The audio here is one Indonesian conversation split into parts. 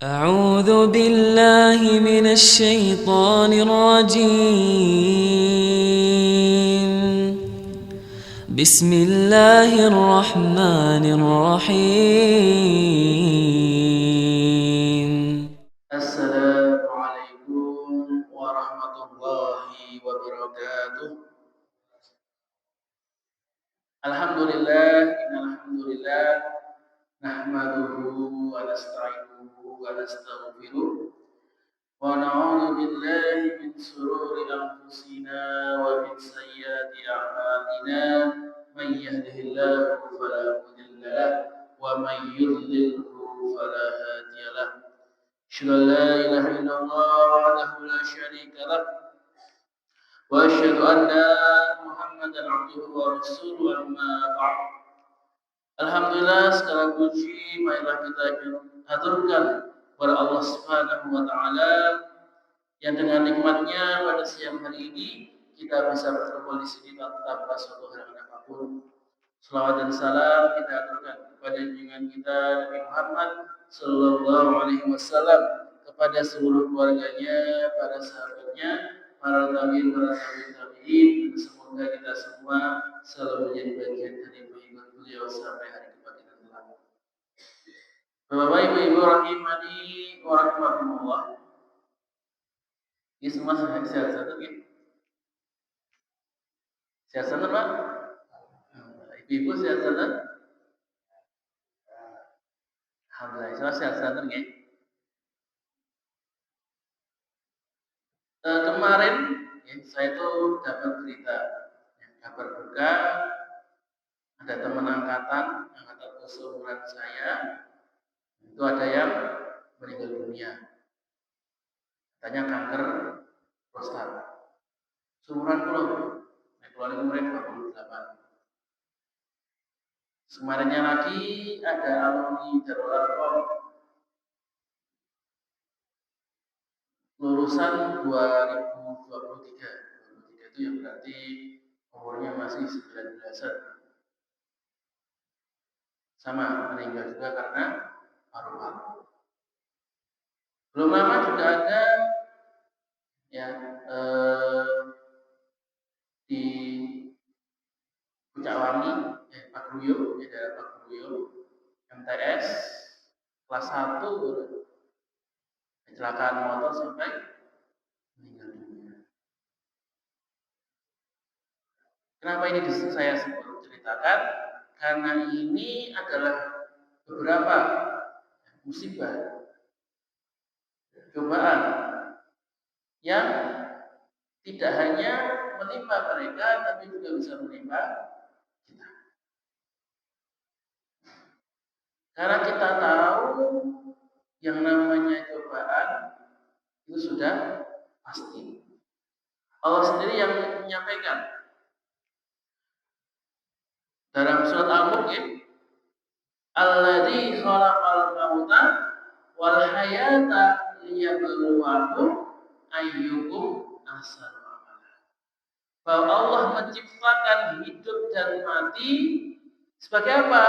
أعوذ بالله من الشيطان الرجيم. بسم الله الرحمن الرحيم. السلام عليكم ورحمة الله وبركاته. Alhamdulillah, innalhamdulillah nahmaduhu wa nasta'inuhu wa nastaghfiruh wa na'udzu billahi min shururi anfusina wa min sayyiati a'malina. Man yahdihillahu fala mudilla lahu wa man yudlilhu fala hadiya lahu. Asyhadu an la ilaha illallah wahdahu la syarika lahu wa asyhadu anna Muhammadan abduhu wa rasuluhu amma ba'd. Alhamdulillah, segala puji marilah kita haturkan kepada Allah Subhanahu wa taala yang dengan nikmatnya pada siang hari ini kita bisa bertemu di sini tanpa suatu halangan apapun. Salawat dan salam kita haturkan kepada junjungan kita Nabi Muhammad sallallahu alaihi wasallam, kepada seluruh keluarganya, para sahabatnya, para tabi'in, dan semoga kita semua selalu menjadi bagian dari pengikut beliau sampai hari kebangkitan kelak. Bapak Ibu rahimani wa rahimakumullah. Ini semua sehat satu gitu. Sehat satu Pak? Ibu sehat satu? Alhamdulillah, semua sehat satu gitu. Kemarin ya, saya tuh dapat berita, ya, kabar duka, ada teman angkatan seumuran saya, itu ada yang meninggal dunia, katanya kanker prostat. Seumuran keluarga mereka 28. Kemarinnya lagi ada alumni Darul Arqam lulusan 2023 itu yang berarti umurnya masih 19-an. Sama meninggal juga karena paru-paru. Belum lama juga ada ya di Pucakwangi, Pak Gruyo, di daerah Pak Gruyo, MTS kelas 1 kecelakaan motor sampai meninggal dunia. Kenapa ini saya ceritakan? Karena ini adalah beberapa musibah, cobaan yang tidak hanya menimpa mereka, tapi juga bisa menimpa kita. Karena kita tahu yang namanya cobaan itu sudah pasti. Allah sendiri yang menyampaikan dalam surat Al-Mulk, Alladzi khalaqal mauta wal hayata liyabluwakum ayyukum ahsanu amala. Bahwa Allah menciptakan hidup dan mati sebagai apa?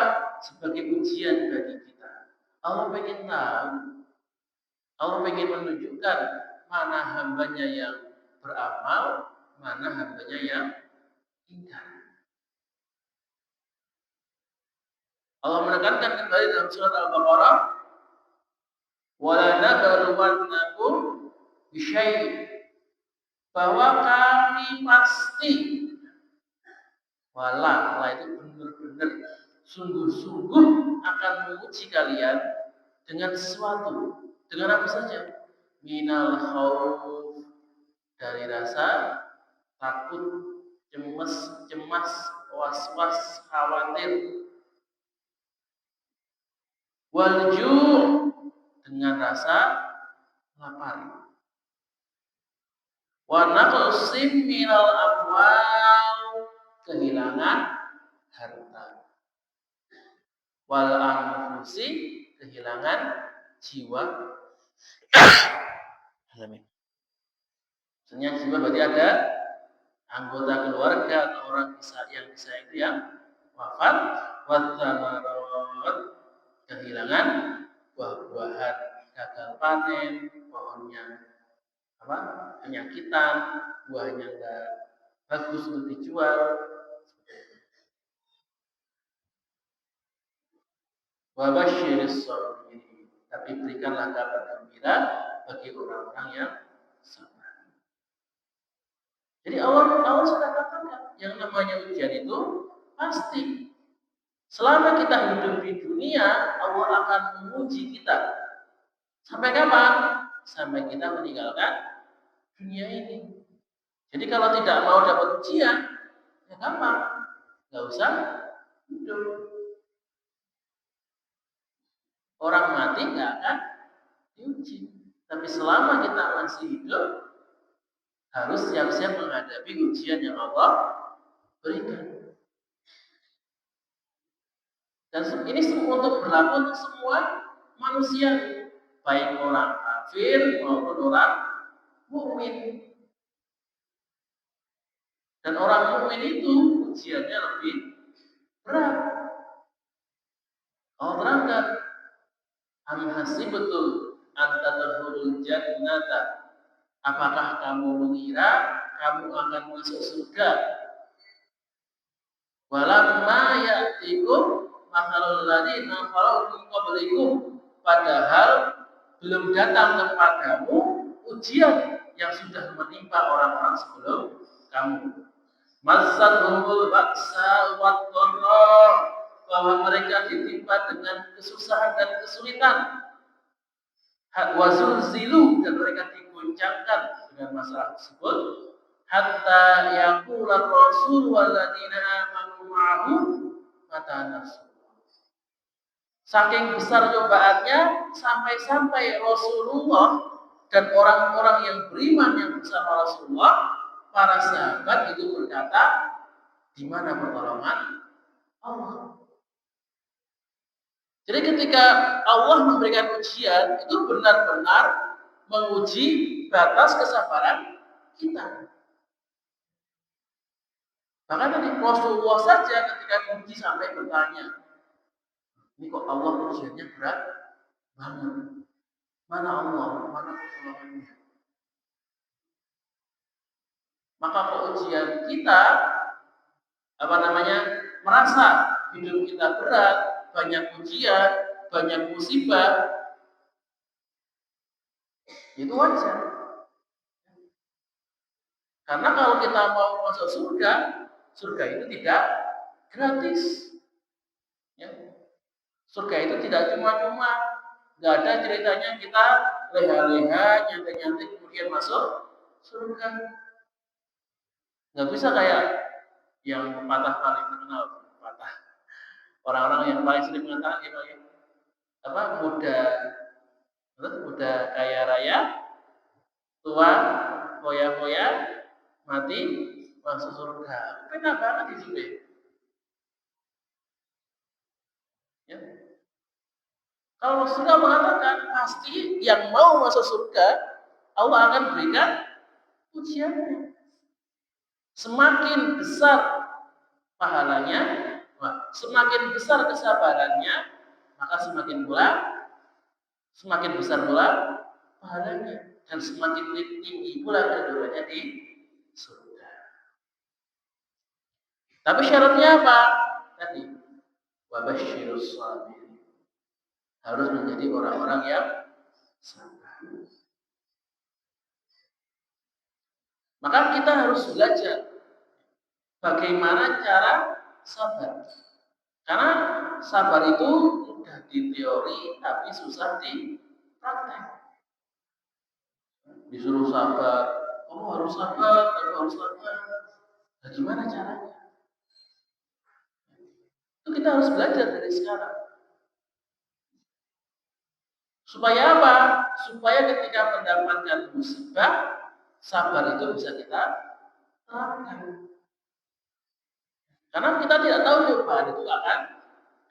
Sebagai ujian bagi kita. Allah ingin tahu, Allah ingin menunjukkan mana hambanya yang beramal, mana hambanya yang ingkar. Allah menekankan kembali dalam surat Al-Baqarah, wala nabluwannakum bisyai', bahwa kami pasti, wala itu benar-benar sungguh-sungguh akan menguji kalian dengan sesuatu. Dengan apa saja? Minal khauf, dari rasa takut, cemas, was-was, khawatir. Walju', dengan rasa lapar. Wa naqsim minal amwal, kehilangan harta. Wal anfusi, kehilangan jiwa. Maksudnya jiwa berarti ada anggota keluarga atau orang yang disayang itu yang wafat. Wa thamarat, kehilangan buah-buahan, gagal panen, pohonnya penyakitan, buahnya enggak bagus untuk dijual. Wa basyiris sabirin. Tapi berikanlah kabar gembira bagi orang-orang yang sabar. Jadi Allah sudah katakan yang namanya ujian itu pasti. Selama kita hidup di dunia, Allah akan menguji kita. Sampai kapan? Sampai kita meninggalkan dunia ini. Jadi kalau tidak mau dapat ujian, ya gampang, nggak usah hidup. Orang mati nggak akan diuji. Tapi selama kita masih hidup, harus siap-siap menghadapi ujian yang Allah berikan. Dan ini untuk berlaku untuk semua manusia, baik orang kafir maupun orang mukmin. Dan orang mukmin itu ujiannya lebih berat. Allah terangkan, am hasibtum an tadkhulul jannata. Apakah kamu mengira kamu akan masuk surga? Walamma ya'tikum mathalul ladzina khalu min qablikum. Padahal belum datang kepadamu ujian yang sudah menimpa orang-orang sebelum kamu. Masadhumul ba'sa wad dharra, bahwa mereka ditimpa dengan kesusahan dan kesulitan. Wazulzilu, dan mereka diguncangkan dengan masalah tersebut. Hatta yaqula rasul walladzina amanu ma'ahu mata nasrullah. Saking besar cobaannya sampai-sampai Rasulullah dan orang-orang yang beriman yang bersama Rasulullah, para sahabat itu berkata, di mana pertolongan Allah? Jadi ketika Allah memberikan ujian, itu benar-benar menguji batas kesabaran kita. Bahkan tadi Rasulullah saja ketika diuji sampai bertanya, ini kok Allah ujiannya berat banget. Mana Allah? Mana pertolongannya? Maka ujian kita merasa hidup kita berat, banyak ujian, banyak musibah, itu wajar. Karena kalau kita mau masuk surga, surga itu tidak gratis. Ya. Surga itu tidak cuma-cuma, nggak ada ceritanya kita leha-leha, nyantai-nyantai kemudian masuk surga. Nggak bisa kayak yang pepatah paling terkenal, pepatah orang-orang yang paling sering mengatakan muda kaya raya, tua foya-foya, mati masuk surga. Benar banget itu deh. Ya. Kalau surga mengatakan pasti yang mau masuk surga, Allah akan berikan ujiannya. Semakin besar pahalanya, semakin besar kesabarannya, maka semakin besar pula pahalanya, dan semakin tinggi pula kedudukannya di surga. Tapi syaratnya apa? Tadi, wa basyirus sabirin. Harus menjadi orang-orang yang sabar. Maka kita harus belajar bagaimana cara sabar. Karena sabar itu mudah di teori tapi susah di praktek. Disuruh sabar, kamu harus sabar, kamu harus sabar. Nah, gimana caranya? Itu kita harus belajar dari sekarang. Supaya apa? Supaya ketika mendapatkan musibah, sabar itu bisa kita terapkan. Karena kita tidak tahu cobaan itu akan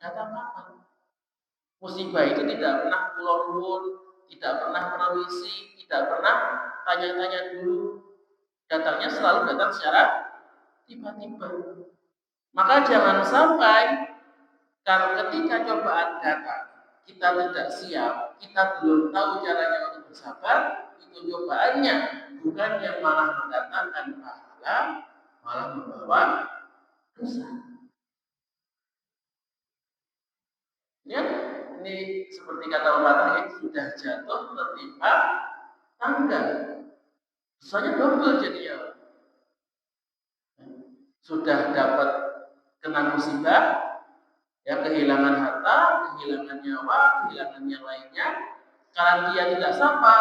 datang kapan. Musibah itu tidak pernah ulur-ulur, tidak pernah permisi, tidak pernah tanya-tanya dulu. Datangnya selalu datang secara tiba-tiba. Maka jangan sampai kalau ketika cobaan datang, kita tidak siap, kita belum tahu caranya untuk bersabar, itu cobaannya bukannya malah mendatangkan pahala, malah membawa dosa. Ya, ini seperti kata pepatah ya, sudah jatuh tertimpa tangga, dosanya double jadinya. Sudah dapat kena musibah, ya kehilangan harta, kehilangan nyawa, kehilangan yang lainnya. Karena dia tidak sabar,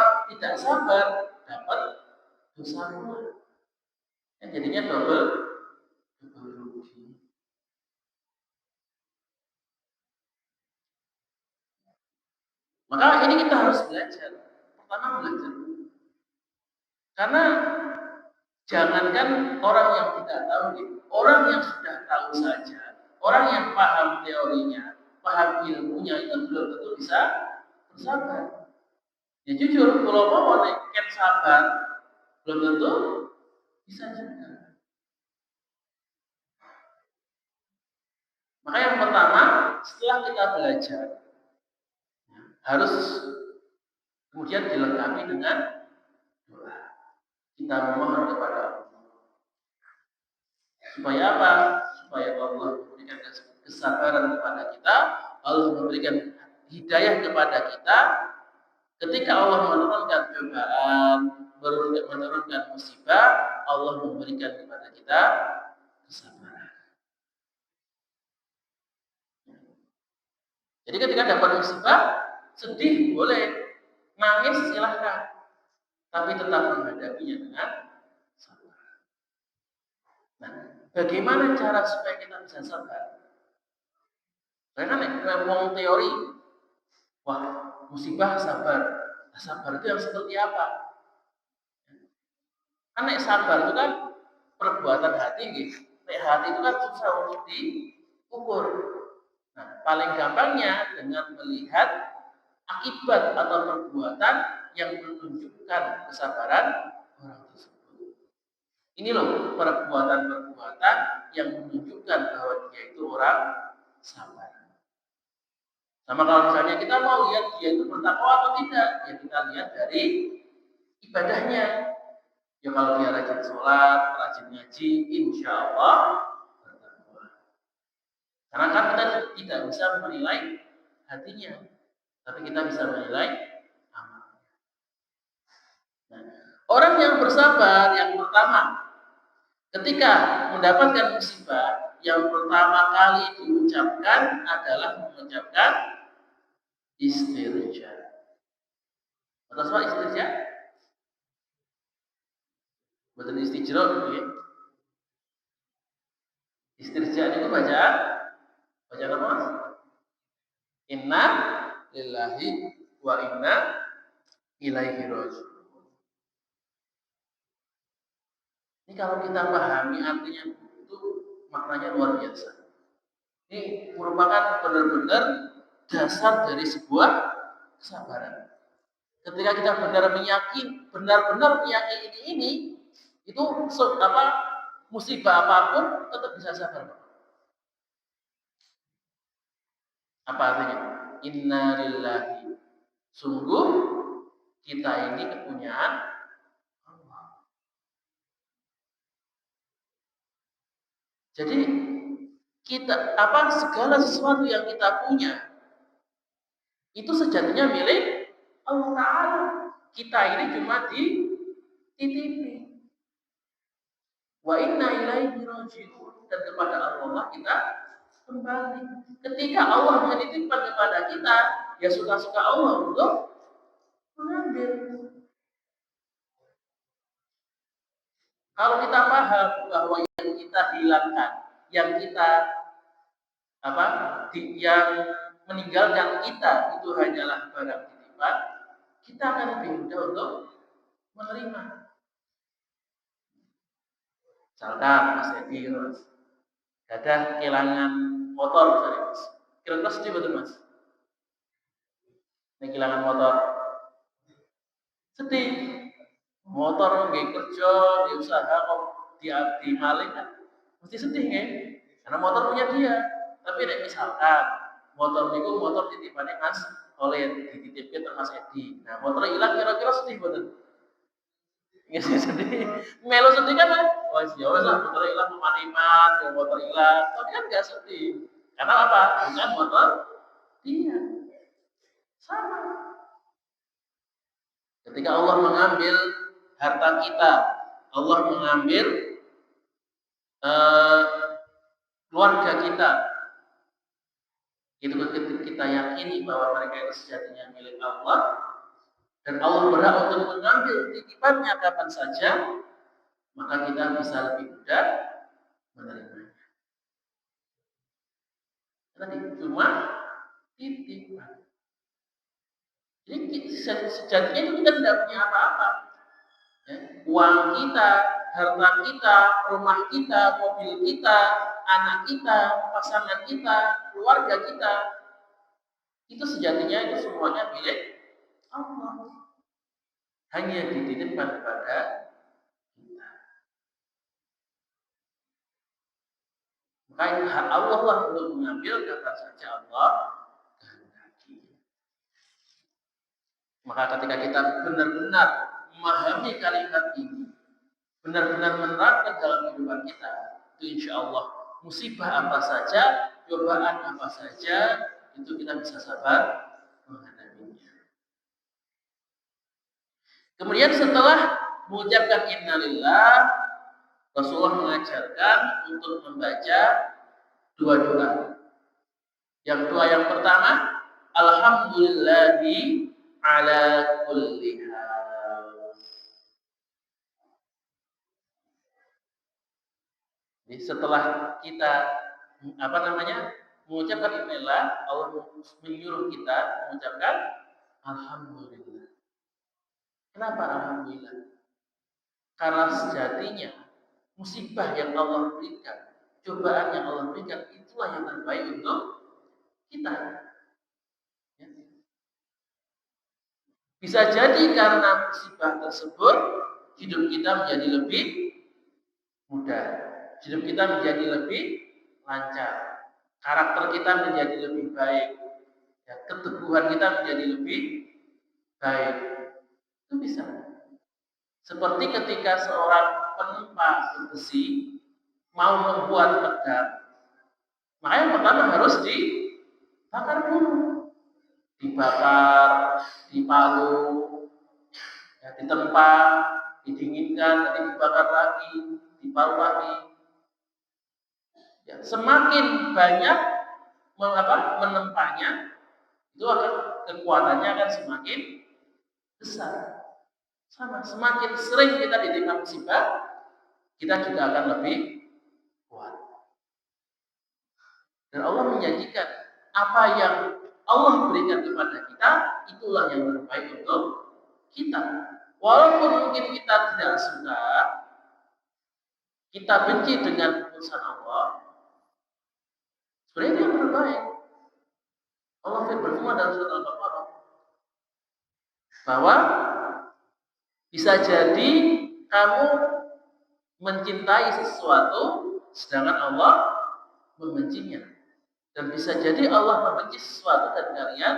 dapat dosa pula. Ya, jadinya double rugi. Maka ini kita harus belajar. Pertama belajar. Karena jangankan orang yang tidak tahu, orang yang sudah tahu saja, orang yang paham teorinya, paham ilmunya itu belum tentu bisa bersabar. Ya jujur, kalau mau naikkan sabar, belum tentu bisa juga. Maka yang pertama, setelah kita belajar, harus kemudian dilengkapi dengan doa. Kita memohon kepada Allah. Supaya apa? Supaya Allah memberikan kesabaran kepada kita, Allah memberikan hidayah kepada kita. Ketika Allah menurunkan cobaan, menurunkan musibah, Allah memberikan kepada kita kesabaran. Jadi ketika dapat musibah, sedih boleh, nangis silahkan, tapi tetap menghadapinya dengan sabar. Nah, bagaimana cara supaya kita bisa sabar? Karena ngomong teori, wah musibah sabar. Nah, sabar itu yang seperti apa? Kan sabar itu kan perbuatan hati, gitu. Hati itu kan susah untuk diukur. Nah, paling gampangnya dengan melihat akibat atau perbuatan yang menunjukkan kesabaran orang tersebut. Ini loh perbuatan-perbuatan yang menunjukkan bahwa dia itu orang sabar. Sama kalau misalnya kita mau lihat dia itu bertakwa atau tidak, ya kita lihat dari ibadahnya. Ya kalau dia rajin sholat, rajin ngaji, insya Allah bertakwa. Karena kan kita tidak bisa menilai hatinya, tapi kita bisa menilai amalnya. Nah, orang yang bersabar yang pertama, ketika mendapatkan musibah, yang pertama kali diucapkan adalah mengucapkan istirja. Atau soal istirja? Betul istijro, ya. Istirja itu bacaan apa? Inna lillahi wa inna ilaihi raji'un. Ini kalau kita pahami artinya itu maknanya luar biasa. Ini merupakan benar-benar dasar dari sebuah kesabaran. Ketika kita benar-benar meyakini ini, itu musibah apapun tetap bisa sabar. Apa artinya? Inna lillahi. Sungguh kita ini kepunyaan Allah. Jadi segala sesuatu yang kita punya itu sejatinya milik Allah Ta'ala. Kita ini cuma dititipi. Wa inna ilaihi raji'un, dan kepada Allah kita kembali. Ketika Allah menitipkan kepada kita, ya suka-suka Allah untuk mengambil. Kalau kita paham bahwa yang kita hilangkan, yang meninggalkan kita itu hanyalah barang titipan, kita akan lebih mudah untuk menerima. Misalkan Mas Edi, ada kehilangan motor misalnya, Mas. Kira-kira sedih betul, Mas? Ini kehilangan motor. Sedih. Motor nggak kerja, di usaha kok di maling kan, mesti sedih kan? Karena motor punya dia. Tapi misalkan motor niku motor titipane Mas oleh dititipke teng Mas Edi. Nah, motor ilang kira-kira sedih mboten? Nggih sedih. Melu sedih kan, wes ya wes lah motor ilang iman, ya motor ilang. Tapi kan enggak sedih. Karena apa? Bukan motor dia. Sama. Ketika Allah mengambil harta kita, Allah mengambil keluarga kita, itu kita yakini bahwa mereka itu sejatinya milik Allah, dan Allah berhak untuk mengambil titipannya kapan saja, maka kita bisa lebih mudah menerimanya. Tadi cuma titipan. Jadi sejatinya itu kita tidak punya apa-apa. Ya, uang kita, harta kita, rumah kita, mobil kita, anak kita, pasangan kita, keluarga kita, itu sejatinya itu semuanya milik Allah. Hanya dititipkan kepada kita. Maka hak Allah lah untuk mengambil, kata saja Allah kehendaki. Maka ketika kita benar-benar memahami kalimat ini, benar-benar menerapkan dalam kehidupan kita, itu insya Allah musibah apa saja, cobaan apa saja, itu kita bisa sabar menghadapinya. Kemudian setelah mengucapkan innalillah, Rasulullah mengajarkan untuk membaca dua doa. Yang doa yang pertama, alhamdulillahi ala kulli hal. Jadi setelah kita mengucapkan innalillah, Allah menyuruh kita mengucapkan alhamdulillah. Kenapa alhamdulillah? Karena sejatinya musibah yang Allah berikan, cobaan yang Allah berikan, itulah yang terbaik untuk kita. Ya. Bisa jadi karena musibah tersebut hidup kita menjadi lebih mudah, hidup kita menjadi lebih lancar, karakter kita menjadi lebih baik, ya, keteguhan kita menjadi lebih baik. Itu bisa. Seperti ketika seorang penempa besi mau membuat pedang, maka yang pertama harus dibakar dulu, dibakar, dipalu, ya, ditempa, didinginkan, nanti dibakar lagi, dipalu lagi. Ya, semakin banyak menempanya, itu akan kekuatannya akan semakin besar. Sama, semakin sering kita diterima musibah, kita juga akan lebih kuat. Dan Allah menjanjikan apa yang Allah berikan kepada kita, itulah yang terbaik untuk kita. Walaupun mungkin kita tidak suka, kita benci dengan keputusan Allah, sebenarnya itu yang terbaik. Allah berfirman dalam surat Al-Baqarah bahwa bisa jadi kamu mencintai sesuatu sedangkan Allah membencinya. Dan bisa jadi Allah membenci sesuatu dan kalian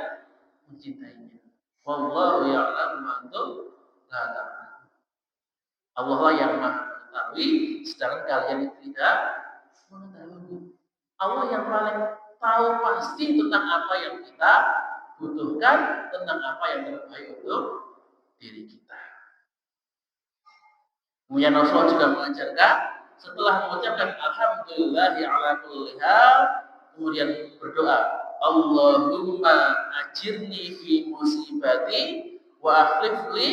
mencintainya. Wallahu ya'lamu ma antum la ta'lamun. Allah lah yang Maha mengetahui sedangkan kalian tidak mengetahui. Allah yang paling tahu pasti tentang apa yang kita butuhkan, tentang apa yang terbaik untuk diri kita. Kemudian Rasulullah juga mengajarkan setelah mengucapkan alhamdulillahi ala kulli hal, kemudian berdoa, Allahumma ajirni fi musibati wa akhlif li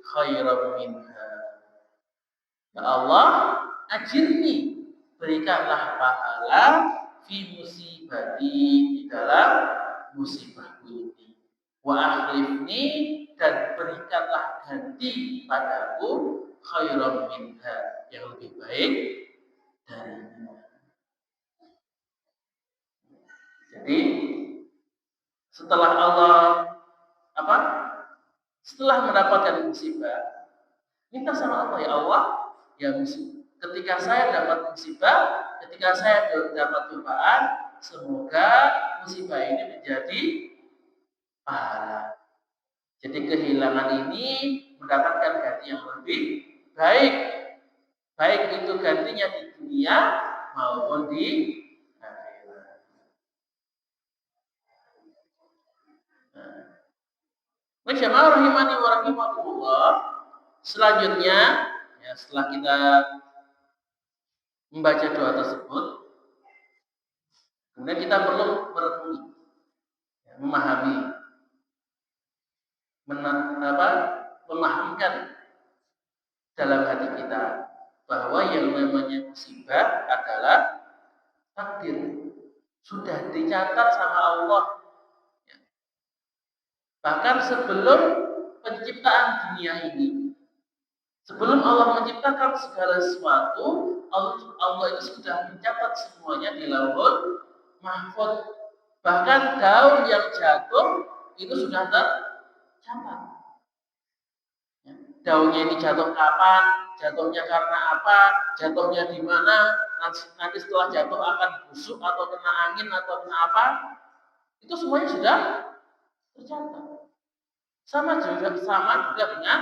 khairan minha. Ya Allah, ajirni, berikanlah pahala fi musibati, di dalam musibahku ini. Wa akhlifni, dan berikanlah ganti padaku khairan minha, yang lebih baik darinya. Jadi setelah setelah mendapatkan musibah, minta sama Allah, ya Allah, ya ketika saya dapat musibah, ketika saya dapat cobaan, semoga musibah ini menjadi pahala. Jadi kehilangan ini mendapatkan ganti yang lebih baik. Baik itu gantinya di dunia maupun di akhirat. Nah, jamaah rahimani wa rahimakumullah. Selanjutnya, ya, setelah kita membaca doa tersebut, kemudian kita perlu merenungi, ya, memahami, memahamkan dalam hati kita bahwa yang namanya musibah adalah takdir, sudah dicatat sama Allah. Ya. Bahkan sebelum penciptaan dunia ini, sebelum Allah menciptakan segala sesuatu, Allah itu sudah mencatat semuanya di Lauhul Mahfuz. Bahkan daun yang jatuh itu sudah tercatat. Ya. Daunnya ini jatuh kapan, jatuhnya karena apa, jatuhnya di mana, nanti setelah jatuh akan busuk atau kena angin atau kena apa, itu semuanya sudah tercatat. Sama juga dengan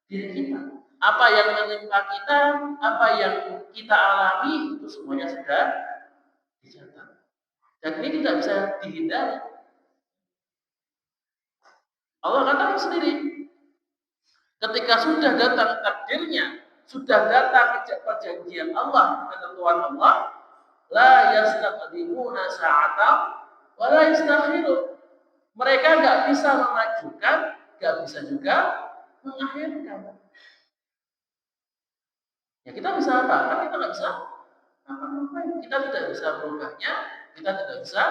diri kita. Apa yang menimpa kita, apa yang kita alami, itu semuanya sudah dicatat. Dan ini tidak bisa dihindari. Allah katakan sendiri, ketika sudah datang takdirnya, sudah datang perjanjian Allah, ketentuan Allah, la yastaqdimuna sa'atan wa la yastakhirun. Mereka nggak bisa memajukan, nggak bisa juga mengakhirkan. Ya kita bisa apa? Kan kita nggak bisa apa-apa. Kita tidak bisa merubahnya, kita tidak bisa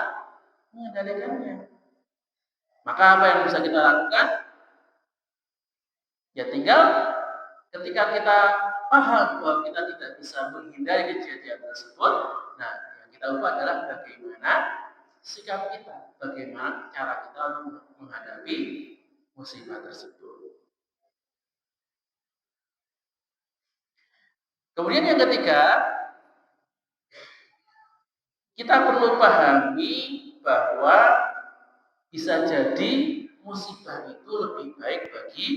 mengendalikannya. Maka apa yang bisa kita lakukan? Ya tinggal ketika kita paham bahwa kita tidak bisa menghindari kejadian tersebut, nah yang kita ubah adalah bagaimana sikap kita, bagaimana cara kita untuk menghadapi musibah tersebut. Kemudian yang ketiga, kita perlu pahami bahwa bisa jadi musibah itu lebih baik bagi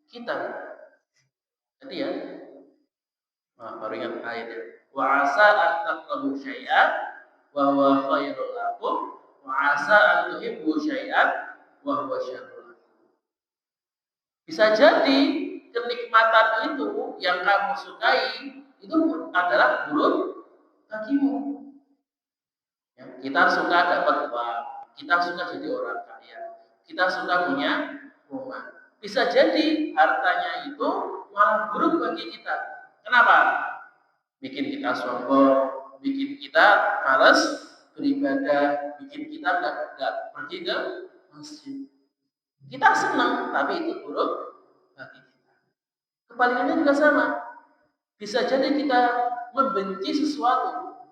kita. Jadi ya, baru ingat ayatnya. Wa asa an takrahu syai'an wa huwa khairul lakum wa asa an tuhibbu syai'an wa huwa syarrul lakum. Bisa jadi kenikmatan itu yang kamu sukai itu adalah buruk bagimu. Ya, kita suka dapat uang, kita suka jadi orang kaya, kita suka punya rumah. Bisa jadi hartanya itu malah buruk bagi kita. Kenapa? Bikin kita sombong, bikin kita malas beribadah, bikin kita nggak pergi ke masjid. Kita senang, tapi itu buruk bagi kita. Kebalikannya juga sama. Bisa jadi kita membenci sesuatu.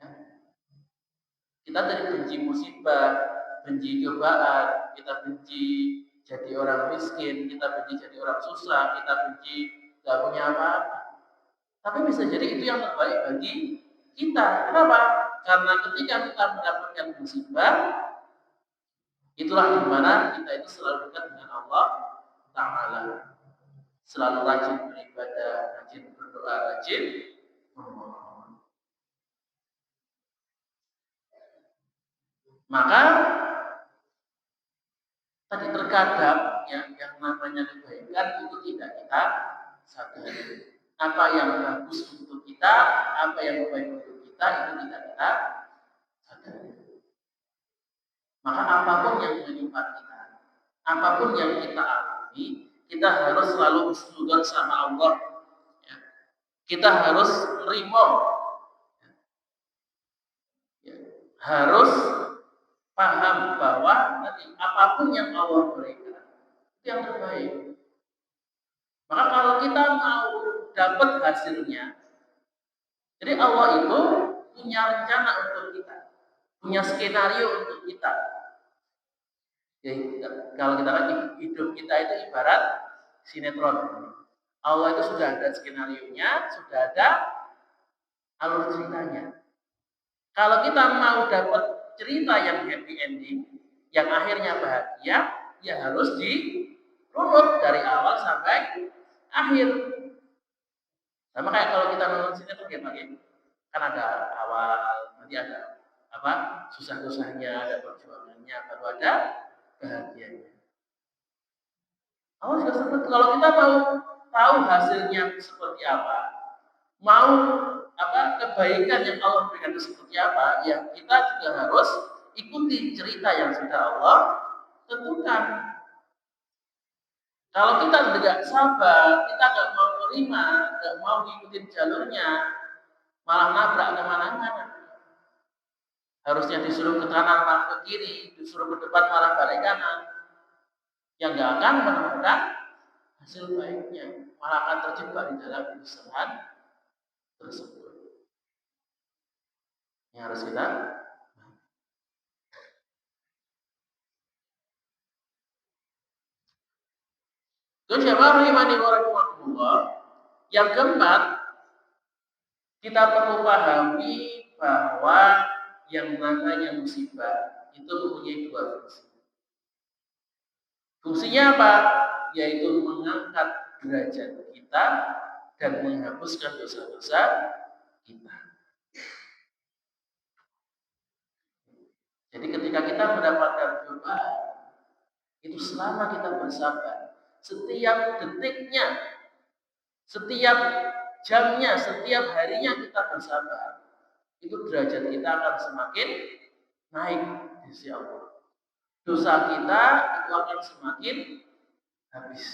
Ya. Kita tadi benci musibah, benci cobaan, kita benci jadi orang miskin, kita benci jadi orang susah, kita benci gak punya apa-apa. Tapi bisa jadi itu yang terbaik bagi kita. Kenapa? Karena ketika kita mendapatkan musibah, itulah di mana kita itu selalu dekat dengan Allah Ta'ala. Selalu rajin beribadah, rajin berdoa, rajin memohon. Maka tadi terkadang yang namanya kebaikan itu tidak kita sadari. Apa yang bagus untuk kita, apa yang baik untuk kita itu tidak kita sadari. Maka apapun yang menimpa kita, apapun yang kita alami, kita harus selalu husnudzon sama Allah. Ya. Kita harus nerima, ya. Harus paham bahwa nanti apapun yang Allah berikan itu yang terbaik. Maka kalau kita mau dapat hasilnya, jadi Allah itu punya rencana untuk kita, punya skenario untuk kita. Jadi kalau kita kan hidup kita itu ibarat sinetron. Allah itu sudah ada skenario nya, sudah ada alur ceritanya. Kalau kita mau dapat cerita yang happy ending, yang akhirnya bahagia, ya harus dirunut dari awal sampai akhir. Sama kayak kalau kita nonton sinetron ya Pak, kan ada awal, nanti ada apa susah-susahnya, ada perjuangannya, baru ada bahagianya. Awal juga seperti kalau kita mau tahu hasilnya seperti apa, mau apa kebaikan yang Allah berikan itu seperti apa, ya kita juga harus ikuti cerita yang sudah Allah tentukan. Kalau kita tidak sabar, kita nggak mau terima, nggak mau ikutin jalurnya, malah nabrak kemana-mana. Harusnya disuruh ke kanan malah ke kiri, disuruh ke depan malah balik kanan. Yang nggak akan menemukan hasil baiknya, malah akan terjebak di dalam kesalahan tersebut. Yang harus kita terus jamaah rahimani wa rahimakumullah. Yang keempat, kita perlu pahami bahwa yang namanya musibah itu mempunyai dua fungsi. Fungsinya apa? Yaitu mengangkat derajat kita dan menghapuskan dosa-dosa kita. Jadi ketika kita mendapatkan cobaan, itu selama kita bersabar, setiap detiknya, setiap jamnya, setiap harinya kita bersabar, itu derajat kita akan semakin naik di sisi Allah. Dosa kita itu akan semakin habis.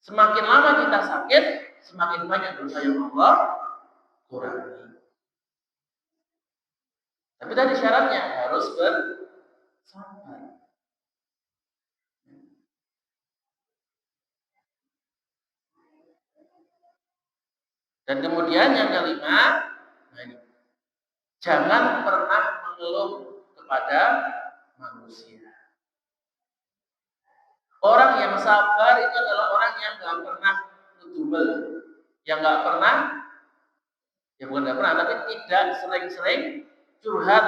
Semakin lama kita sakit, semakin banyak dosa yang Allah kurangi. Tapi tadi syaratnya harus bersabar. Dan kemudian yang kelima, nah ini, jangan pernah mengeluh kepada manusia. Orang yang sabar itu adalah orang yang nggak pernah ngedumel, yang nggak pernah, ya bukan nggak pernah, tapi tidak sering-sering curhat,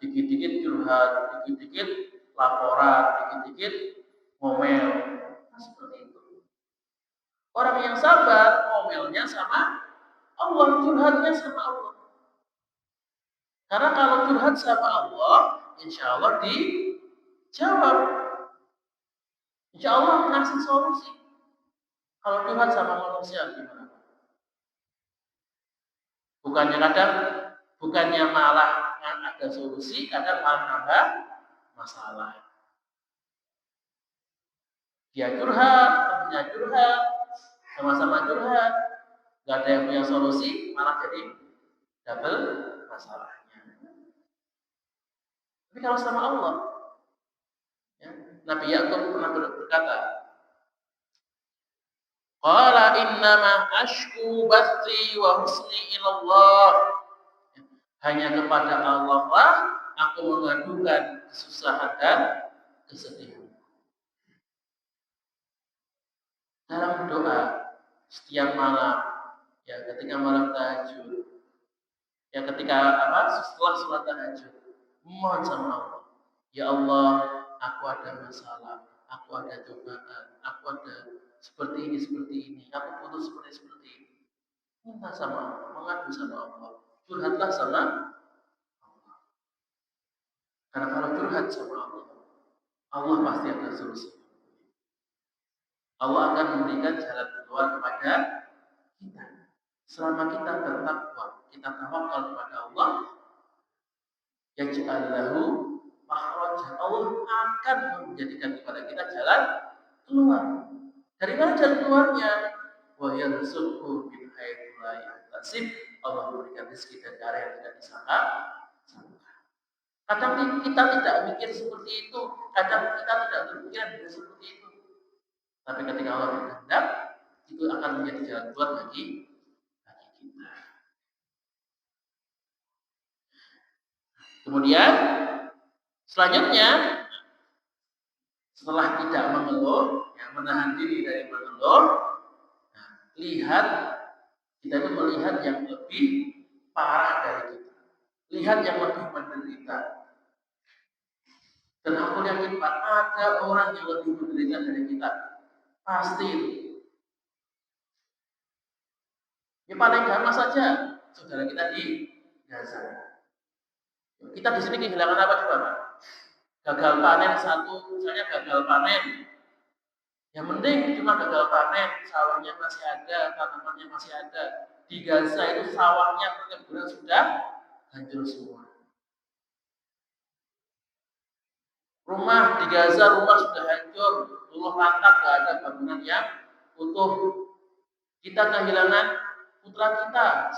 dikit-dikit curhat, dikit-dikit laporan, dikit-dikit ngomel, nah, seperti itu. Orang yang sabar, ngomelnya sama Allah, curhatnya sama Allah. Karena kalau curhat sama Allah, insya Allah dijawab. Insya Allah ngasih solusi. Kalau curhat sama manusia gimana? Bukannya malah ada solusi, kadang malah nambah masalah. Dia curhat, temannya curhat, sama-sama curhat, nggak ada yang punya solusi, malah jadi double masalahnya. Tapi kalau sama Allah, ya, Nabi Yakub pernah berkata, qala innama ashku bathi wa husni ilallah. Hanya kepada Allah lah aku mengadukan kesusahan dan kesedihan. Dalam doa setiap malam, ya ketika malam tahajud, ya ketika setelah sholat tahajud, mohon sama Allah, ya Allah, aku ada masalah, aku ada cobaan, aku ada seperti ini, aku putus seperti ini. Minta sama Allah, mengadu sama Allah, curhatlah sama Allah. Karena kalau curhat sama Allah, Allah pasti ada solusi. Allah akan memberikan jalan keluar kepada kita. Selama kita bertakwa, kita tawakal kepada Allah, yaj'al lahu makhrajan. Allah akan menjadikan kepada kita jalan keluar. Dari mana jalan keluarnya? Wa yarzuqhu min haitsu la yahtasib. Allah memberikan rezeki dari arah yang tidak disangka. Kadang kita tidak mikir seperti itu, kadang kita tidak berpikir seperti itu. Tapi ketika Allah berkehendak, itu akan menjadi jalan keluar bagi kita. Kemudian selanjutnya, setelah tidak mengeluh, yang menahan diri dari mengeluh, lihat, kita itu melihat yang lebih parah dari kita. lihat yang lebih menderita. Dan aku yakin Pak, ada orang yang lebih menderita dari kita. Pasti itu. Ya paling gampang saja saudara kita di Gaza. Kita di sini kehilangan apa coba Pak? Gagal panen satu, misalnya gagal panen. Yang penting cuma gagal panen, sawahnya masih ada, tanamannya masih ada. Di Gaza itu sawahnya perkebunan sudah hancur semua. Rumah di Gaza, rumah sudah hancur, luluh lantak, gak ada bangunan yang utuh. Kita kehilangan putra kita,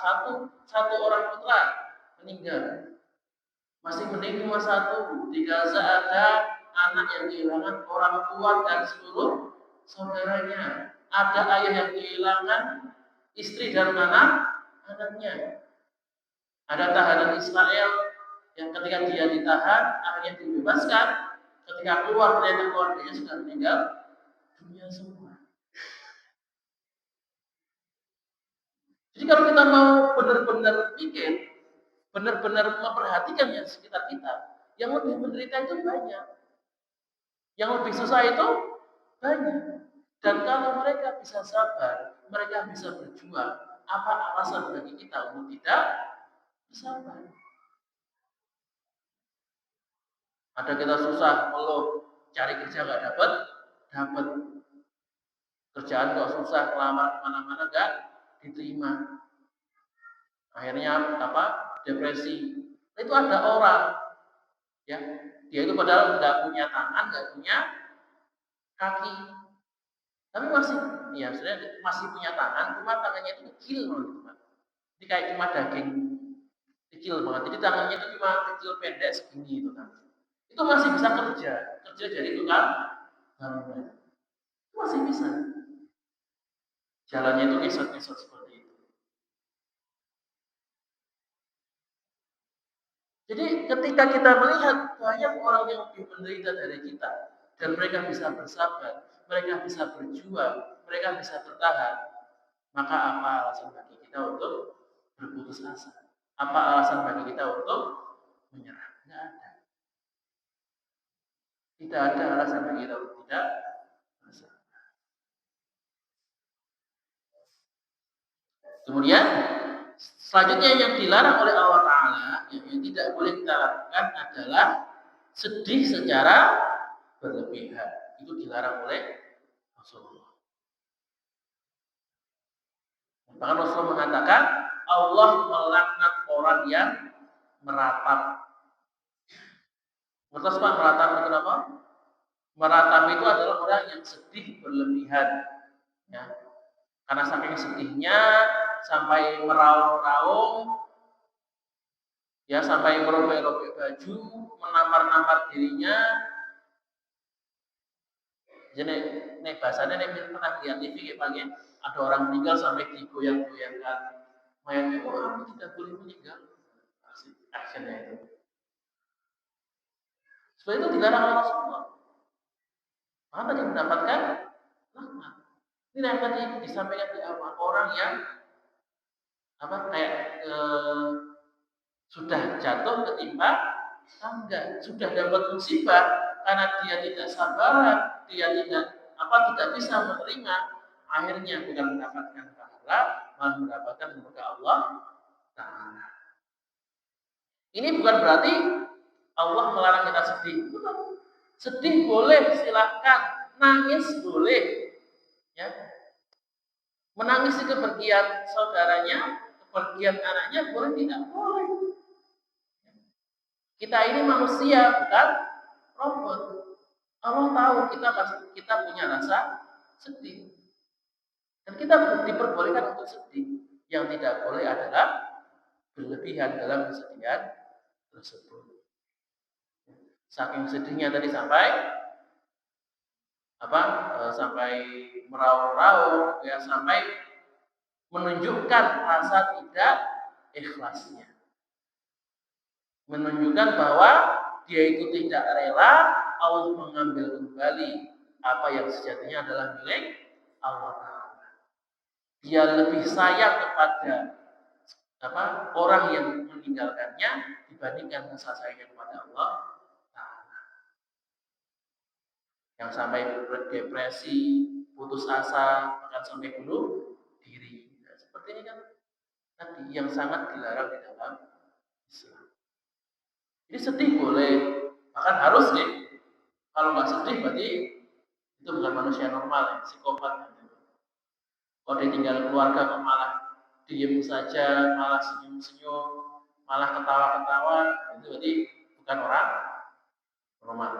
satu orang putra meninggal. Masih mending cuma satu. Di Gaza ada anak yang kehilangan orang tua dan seluruh saudaranya. Ada ayah yang kehilangan istri dan anaknya. Ada tahanan Israel yang ketika dia ditahan, akhirnya dibebaskan. Ketika keluar ternyata keluarganya sudah meninggal dunia semua. Jadi kalau kita mau benar-benar pikir, benar-benar memperhatikan yang sekitar kita, yang lebih menderita itu banyak, yang lebih susah itu banyak. Dan kalau mereka bisa sabar, mereka bisa berjuang, apa alasan bagi kita untuk tidak bersabar? Ada kita susah mengeluh, cari kerja nggak dapat kerjaan kok susah, lamar kemana-mana nggak diterima. Akhirnya apa? Depresi. Itu ada orang, ya, dia itu padahal nggak punya tangan, nggak punya kaki, tapi ya sebenarnya masih punya tangan, cuma tangannya itu kecil teman-teman. Jadi kayak cuma daging kecil banget. Jadi tangannya itu cuma kecil pendek segini itu kan. Itu masih bisa kerja jadi tukang bangunan. Itu masih bisa. Jalannya itu ngesot-ngesot seperti itu. Jadi ketika kita melihat banyak orang yang lebih menderita dari kita dan mereka bisa bersabar, mereka bisa berjuang, mereka bisa bertahan, maka apa alasan bagi kita untuk berputus asa? Apa alasan bagi kita untuk menyerah? Tidak ada. Tidak ada alasan bagi kita untuk tidak bersabar. Kemudian selanjutnya yang dilarang oleh Allah Ta'ala, yang tidak boleh kita lakukan adalah sedih secara berlebihan. Itu dilarang oleh Rasulullah. Bahkan Rasulullah mengatakan Allah melaknat orang yang meratap. Menurut Pak, meratap itu apa? Meratap itu adalah orang yang sedih berlebihan, ya. Karena saking sedihnya sampai meraung-raung, ya, sampai merobek-robek baju, menampar-nampar dirinya. Jadi nih bahasanya nih pernah lihat TV kayak pagi, ada orang meninggal sampai digoyang-goyangkan. Mayatnya, aku tidak boleh meninggal. Actionnya itu. Sebab itu dilarang oleh Rasulullah. Maka tadi mendapatkan laknat. Ini yang tadi disampaikan di awal, orang yang kayak sudah jatuh ketimpa tangga, sudah dapat musibah karena dia tidak sabaran, dia tidak bisa menerima, akhirnya bukan mendapatkan pahala, malah mendapatkan murka Allah Ta'ala. Ini bukan berarti Allah melarang kita sedih. Sedih boleh, silahkan. Nangis boleh, ya. Menangis kepergian saudaranya, kepergian anaknya boleh, tidak boleh. Kita ini manusia, bukan robot. Allah tahu kita punya rasa sedih. Dan kita diperbolehkan untuk sedih. Yang tidak boleh adalah berlebihan dalam kesedihan tersebut. Saking sedihnya tadi sampai meraung-raung, ya, sampai menunjukkan rasa tidak ikhlasnya. Menunjukkan bahwa dia itu tidak rela Allah mengambil kembali apa yang sejatinya adalah milik Allah Ta'ala. Dia lebih sayang kepada orang yang meninggalkannya dibandingkan rasa sayang kepada Allah Ta'ala. Yang sampai depresi, putus asa, bahkan sampai bunuh diri. Nah, seperti ini kan tadi yang sangat dilarang di dalam Islam. Jadi sedih boleh, bahkan harus nih. Kalau nggak sedih berarti itu bukan manusia normal, ya, psikopat. Kalau ditinggal keluarga kok malah diem saja, malah senyum-senyum, malah ketawa-ketawa, itu berarti bukan orang normal.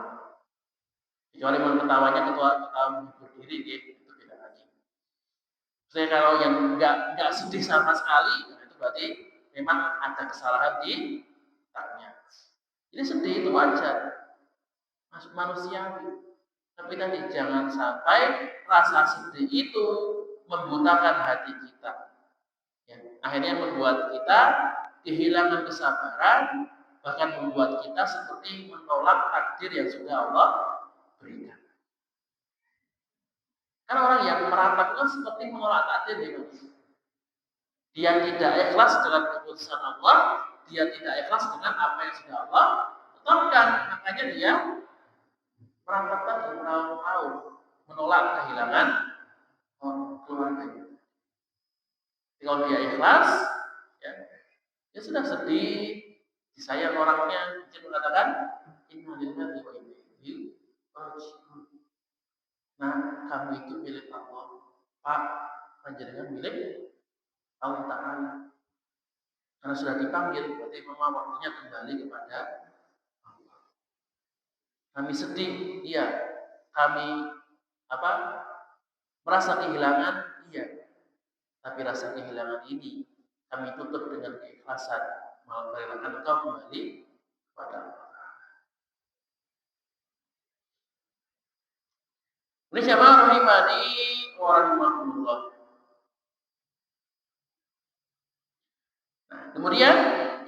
Kecuali mau ketawanya ketawa menghibur diri, itu beda lagi. Saya kalau yang nggak sedih sama sekali, nah itu berarti memang ada kesalahan di otaknya. Jadi sedih itu wajar, manusiawi. Tapi tadi jangan sampai rasa sedih itu membutakan hati kita. Ya, akhirnya membuat kita kehilangan kesabaran, bahkan membuat kita seperti menolak takdir yang sudah Allah berikan. Karena orang yang meratap itu seperti menolak takdir ya. Dia tidak ikhlas dengan keputusan Allah, dia tidak ikhlas dengan apa yang sudah Allah tetapkan. Makanya dia merangkap tadi, mau menolak kehilangan keluarganya. Kalau dia ikhlas, ya sudah sedih, disayang orangnya, mungkin mengatakan inna lillahi wa inna ilaihi raji'un. Nah, kamu itu milik Allah, Pak, panjenengan milik Allah Ta'ala. Karena sudah dipanggil, berarti memang waktunya kembali kepada Allah. Kami sedih, iya. Kami merasa kehilangan, iya. Tapi rasa kehilangan ini kami tutup dengan keikhlasan, merelakan engkau kembali kepada Allah. Ini siapa rahimani wa rahimakumullah. Nah, kemudian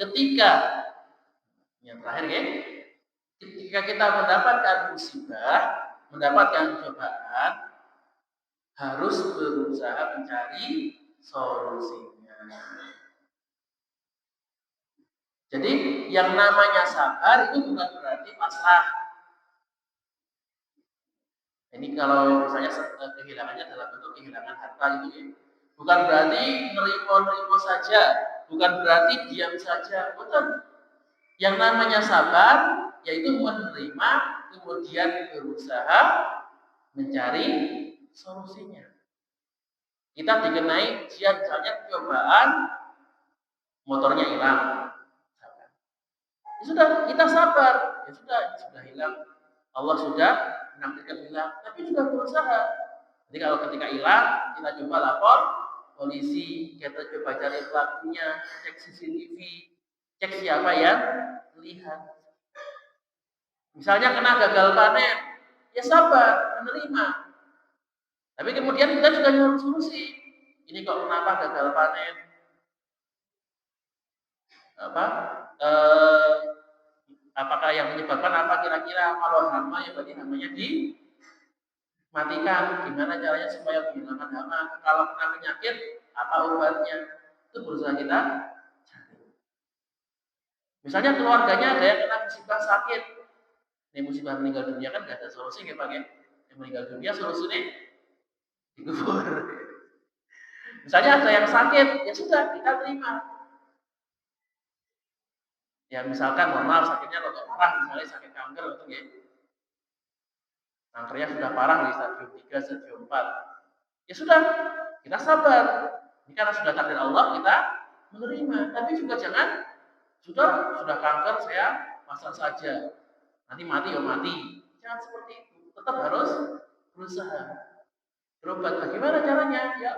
ketika yang terakhir ya, ketika kita mendapatkan musibah, mendapatkan cobaan, harus berusaha mencari solusinya. Jadi yang namanya sabar itu bukan berarti pasrah. Ini kalau misalnya kehilangannya dalam bentuk kehilangan harta itu ya. Bukan berarti nerimo saja, bukan berarti diam saja, betul. Yang namanya sabar yaitu menerima kemudian berusaha mencari solusinya. Kita dikenai ujian, misalnya cobaan, motornya hilang. Ya sudah, kita sabar. Ya sudah hilang. Allah sudah menakdirkan hilang, tapi juga berusaha. Jadi kalau ketika hilang, kita coba lapor polisi, kita coba cari pelakunya, cek CCTV, cek siapa yang lihat. Misalnya kena gagal panen, ya sabar, menerima. Tapi kemudian kita juga nyari solusi. Ini kok kenapa gagal panen? Apakah yang menyebabkan apa kira-kira? Kalau hama ya berarti namanya dimatikan. Gimana caranya supaya menghilangkan hama? Kalau kena penyakit, apa obatnya? Itu berusaha kita cari. Misalnya keluarganya ada yang kena musibah sakit. Ini musibah meninggal dunia kan gak ada solusi ya Pak ya? Yang meninggal dunia solusinya dikubur. Misalnya ada yang sakit, ya sudah kita terima. Ya misalkan mohon maaf sakitnya agak parah, misalnya sakit kanker gitu ya. Kankernya sudah parah di stadium 3, stadium 4. Ya sudah, kita sabar. Ini karena sudah takdir Allah, kita menerima. Tapi juga jangan sudah kanker saya pasang saja. Nanti mati ya mati. Jangan seperti itu. Tetap harus berusaha. Berobat bagaimana caranya? Ya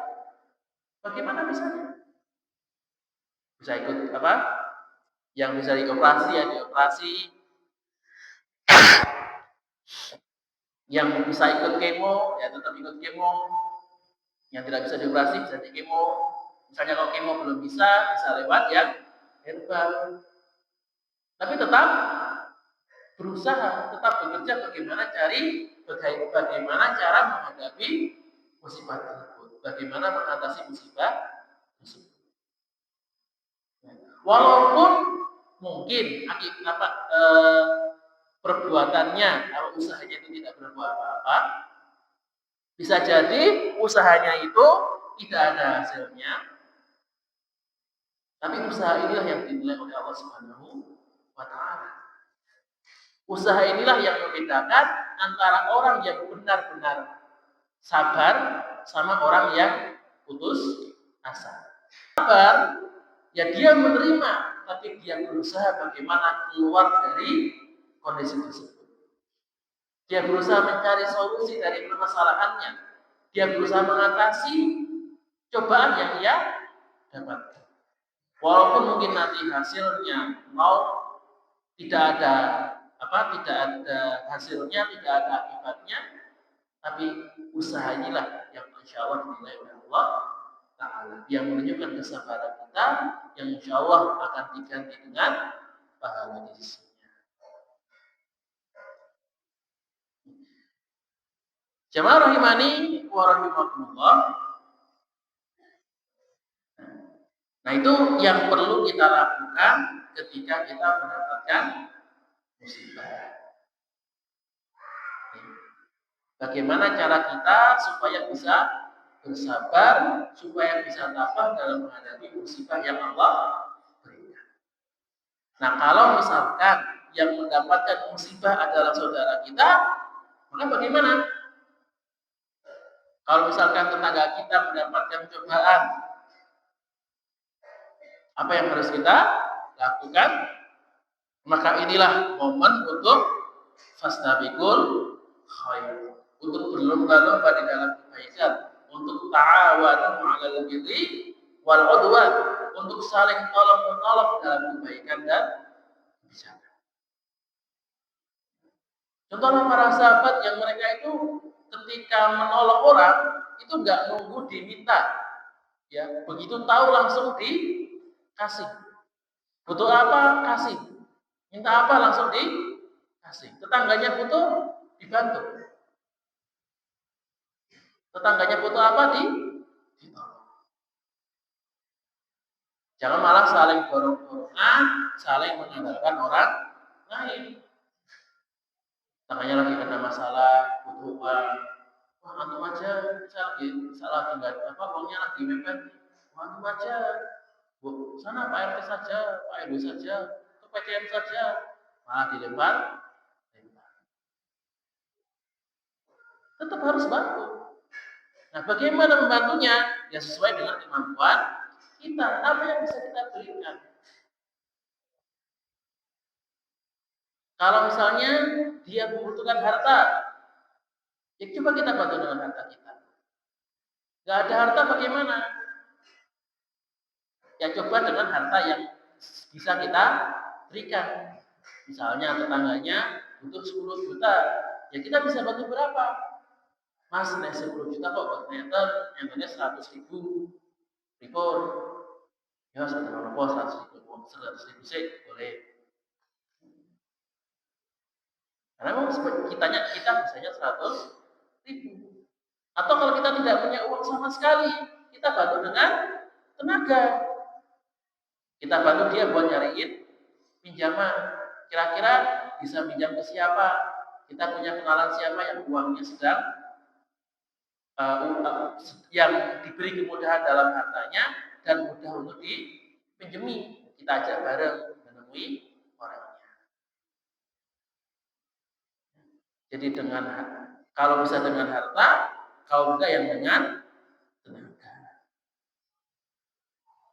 bagaimana misalnya? Bisa ikut yang bisa dioperasi ya dioperasi, yang bisa ikut kemo ya tetap ikut kemo, yang tidak bisa dioperasi bisa di kemo. Misalnya kalau kemo belum bisa lewat ya herbal. Tapi tetap berusaha, tetap bekerja bagaimana cara menghadapi musibah tersebut, bagaimana mengatasi musibah tersebut. Walaupun mungkin perbuatannya kalau usahanya itu tidak berbuat apa-apa, bisa jadi usahanya itu tidak ada hasilnya, tapi usaha inilah yang dinilai oleh Allah Subhanahu wa taala. Usaha inilah yang membedakan antara orang yang benar-benar sabar sama orang yang putus asa. Sabar, ya dia menerima, tapi dia berusaha bagaimana keluar dari kondisi tersebut. Dia berusaha mencari solusi dari permasalahannya. Dia berusaha mengatasi cobaan yang ia dapatkan. Walaupun mungkin nanti hasilnya tidak ada hasilnya, tidak ada akibatnya, tapi usaha inilah yang insya Allah dinilai oleh Allah Ta'ala, yang menunjukkan kesabaran kita, yang insya Allah akan diganti dengan pahala di sisinya. Jamaah rahimani wa rahimakumullah. Nah, itu yang perlu kita lakukan ketika kita mendapatkan musibah. Bagaimana cara kita supaya bisa bersabar, supaya bisa tabah dalam menghadapi musibah yang Allah berikan. Nah, kalau misalkan yang mendapatkan musibah adalah saudara kita, maka bagaimana? Kalau misalkan tetangga kita mendapatkan cobaan, apa yang harus kita lakukan? Maka inilah momen untuk fastabiqul khair, untuk berlomba-lomba di dalam kebaikan, untuk ta'awanu 'alal birri wal 'udwan, untuk saling tolong-menolong dalam kebaikan dan kebijakan. Contohnya para sahabat yang mereka itu ketika menolong orang itu enggak nunggu diminta, ya, begitu tahu langsung dikasih. Butuh apa? Kasih. Minta apa? Langsung dikasih. Tetangganya butuh, dibantu. Tetangganya butuh apa? Ditolong. Jangan malah saling dorong-dorongan, saling mengandalkan orang lain. Tetangganya lagi kena masalah, butuh uang. Wah, antum aja, saya lagi salah tinggal uangnya lagi mepet. Wah, antum aja. Bu, sana Pak RT saja, Pak RW saja, ke PTM saja. Malah dilempar. Tetap harus bantu. Nah, bagaimana membantunya? Ya sesuai dengan kemampuan kita. Apa yang bisa kita berikan? Kalau misalnya dia membutuhkan harta, ya coba kita bantu dengan harta kita. Gak ada harta bagaimana? Ya coba dengan harta yang bisa kita berikan. Misalnya tetangganya butuh 10 juta, ya kita bisa bantu berapa? Mas, naik 10 juta kok buat meternya 100.000. Ripur. Ya, 100.000 sih, boleh. Karena memang kita bisanya 100.000. Atau kalau kita tidak punya uang sama sekali, kita bantu dengan tenaga. Kita bantu dia buat nyariin pinjaman. Kira-kira bisa pinjam ke siapa? Kita punya kenalan siapa yang uangnya sedang yang diberi kemudahan dalam hartanya dan mudah untuk dipinjemi. Kita ajak bareng menemui orangnya. Jadi kalau bisa dengan harta, kalau enggak yang dengan tenaga.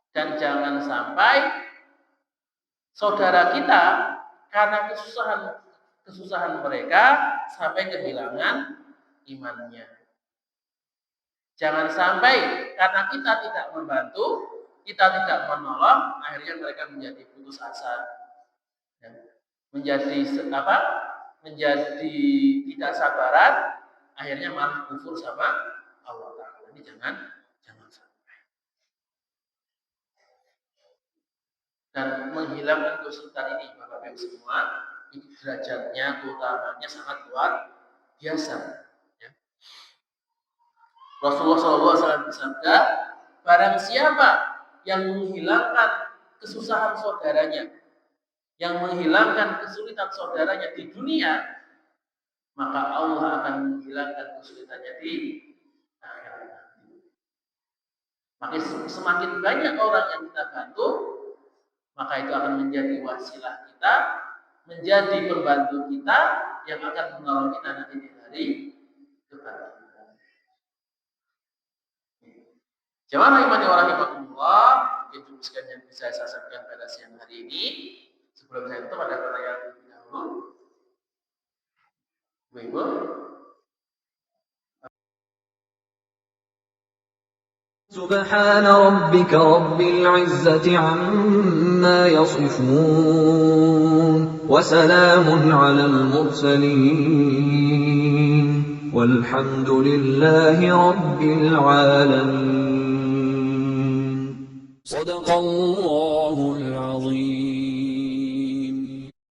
Dan jangan sampai saudara kita karena kesusahan mereka sampai kehilangan imannya. Jangan sampai karena kita tidak membantu, kita tidak menolong, akhirnya mereka menjadi putus asa, menjadi tidak sabaran, akhirnya malah kufur sama Allah Ta'ala. Ini jangan sampai. Dan menghilangkan kesulitan ini, Bapak Ibu semua, ini derajatnya, keutamanya sangat luar biasa. Ya. Rasulullah SAW bersabda, barang siapa yang menghilangkan kesusahan saudaranya, yang menghilangkan kesulitan saudaranya di dunia, maka Allah akan menghilangkan kesulitannya di akhirat. Maka semakin banyak orang yang kita bantu, maka itu akan menjadi wasilah kita, menjadi pembantu kita yang akan menolong kita nanti di hari kebangkitan. Jamaah imani wa rahimakumullah, itu sekalian yang bisa saya sampaikan pada siang hari ini. Sebelum saya tutup, ada pertanyaan terlebih dahulu. Ibu. سبحان ربك رب العزة عما يصفون وسلام على المرسلين والحمد لله رب العالمين صدق الله